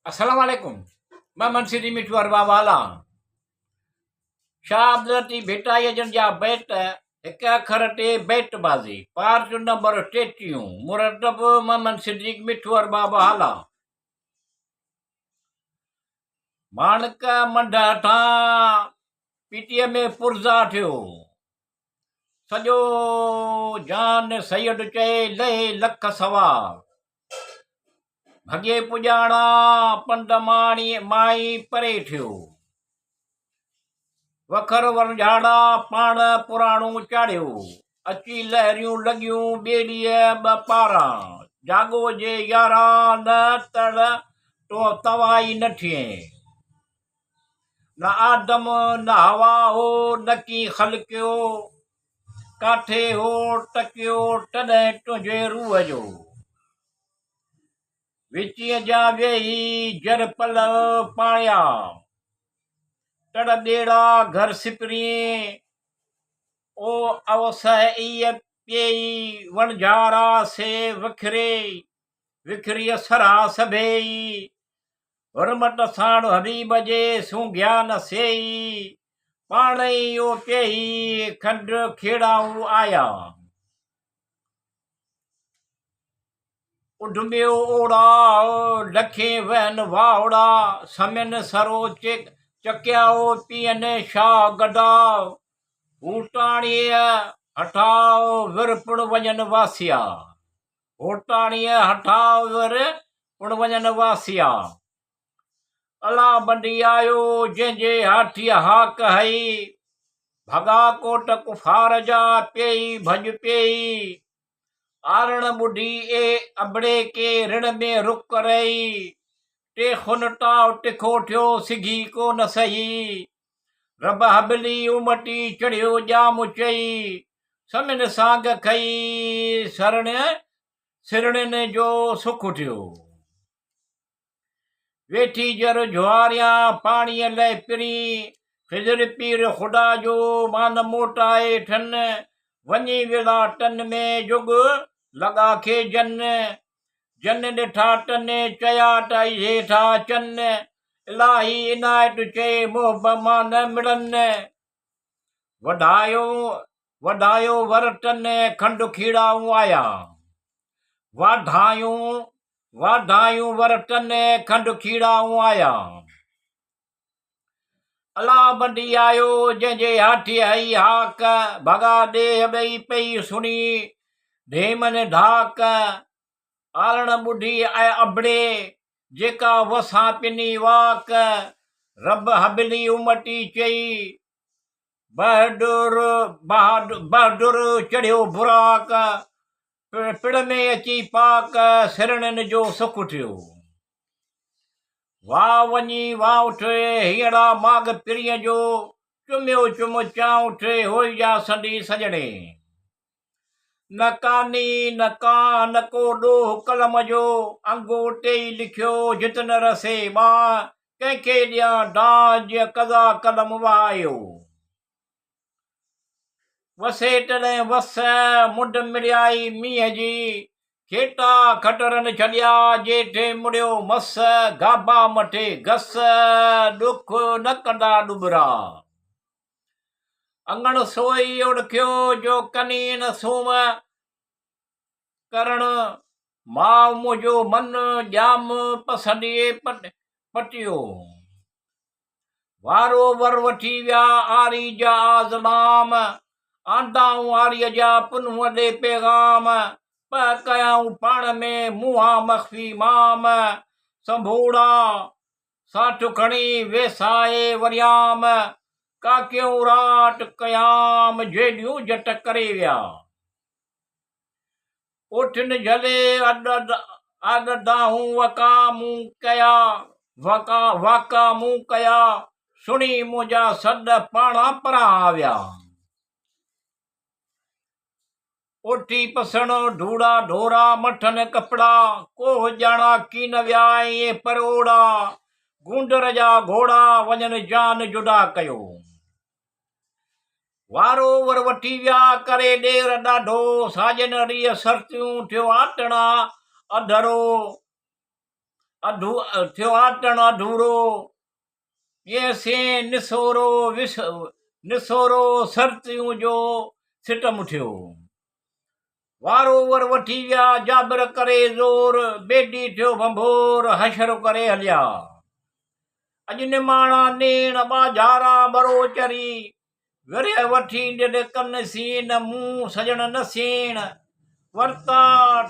अस्सलाम वालेकुम। मैं मनसिरी मिठवार बाबाला शाह अब्दुलती भेटाई जन जा बैट एक अखर टे बैट बाजी पार्ट नंबर 33 मुरतब मोहम्मद सिद्दीक मिठवार बाबा हाला मानक मंडा ठा पीटीए में पुरजा थियो सजो जान सैयद चए ले लख सवा भगे पुजाणा पंड माणी माई परे थियो वखर वरझाड़ा पाण पुराणो चाढ़ियो अची लहरियूं लॻियूं ॿेड़ीअ ॿ पारां जागो जे यारां न तड़ तो तवाई न थिए न आदम न हवा हो न की ख़लकियो काथे हो टकियो तॾहिं तुंहिंजे रूह जो विचीअ जा वेही जर पल पाया तड़ ॿेड़ा घर सिपरिए ओ अवसई पेई वणझारा से विखरी सरा सभेई हुरमट साण हबीब जे सूंघिया न सेई पाण ई ओ पेई खंड खेड़ाऊ आया उडमियो ओड़ा लखे वहन वावड़ा समियन सरो चकियाओ पियन शाह गदा ऊटाणीअ हठाओ विर पुण वञनि वासिया ऊटाणीअ हठाओ विर पुण वञनि वासिया अला बंडी आयो जंहिंजे हाथीअ हाक हई भगा कोट कुफार जा पेई भॼ पेई आरण ॿुढी ए अबड़े के ऋण में रुक रही टे खुन टाव तिखो थियो सिघी को न सही रब हबली उमटी चढ़ियो जाम चई समिन सांग खई सिरणिन जो सुख थियो वेठी जर जुआरिया पाणीअ लाइ पिरी खिजर पीर खुदा जो मान मोटाए ठन वञी विला टन में जुग लॻा खे जन ॾिठा टन चया टाई हेठा चन इलाही इनायत चए मोहब मां न मिड़न वधायो वरटन खंड खीड़ाऊं आया वाधायूं वरटन खंड खीड़ाऊं आया अला बंडी आयो जंहिंजे हाथी हई हाक भगा ॾेह ॿई पई सुणी ढेमन ढाक आरण ॿुढी ऐं अबड़े जेका वसां पिनी वाक रब हबली उमटी चई बहादुर चढ़ियो बुराक पिड़ में अची पाक सिरणनि जो सुख थियो वाह वञी वाह उठे हीअड़ा माग पिरीअ जो चुमियो चुम चां उठे होई जा संडी सजणे न कानी न कान न को ॾोह कलम जो अंगूठे ई लिखियो जितन रसे मां कंहिंखे ॾियां डांज कज़ा कलम वहायो वसे तॾहिं वस मुंड मिड़ियाई मींहं जी खेटा खटरनि छॾिया जेठे मुड़ियो मस गाबा मथे घस ॾुख न कंदा ॾुबरा अंगण सोई उड़खियो जो कनी न सूम करण मां मुंहिंजो मन जाम पसंदीअ पटियो वारो वर वठी विया आरी जा आज़माम आंदाऊं आरीअ जा पुनूअ ॾे पैगाम प कयाऊं पाण में मुंहां मख़फ़ी माम संभूड़ा साठ खणी वेसाए वरियाम काकियूं राट कयाम जेॾियूं जट करे विया ओठिन झले अॾाहूं वाका मूं कया सुणी मुंहिंजा सॾ पाणा परां आविया ओठी पसण ढूड़ा ढोरा मठन कपड़ा कोह ॼाणा की न विया ऐं परोड़ा गूंडर जा घोड़ा वञनि जान जुदा कयो वारो वर वठी विया करे ॾेर ॾाढो साजन ॾींहं सरतियूं थियो आटणा अधरो थियो आटण अधूरो ये से निसोरो निसोरो सरतियूं जो सिटम थियो वारो वर वठी विया जाबर करे ज़ोर बेडी थियो भंभोर हशर करे हलिया अॼु निमाणा नेण बाजारा बरो चरी विरह वठी ॾिॾ कन सीन मूं सजण न सेण वरता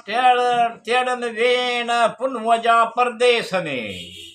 थियण में वेण पुनूअ जा परदेस में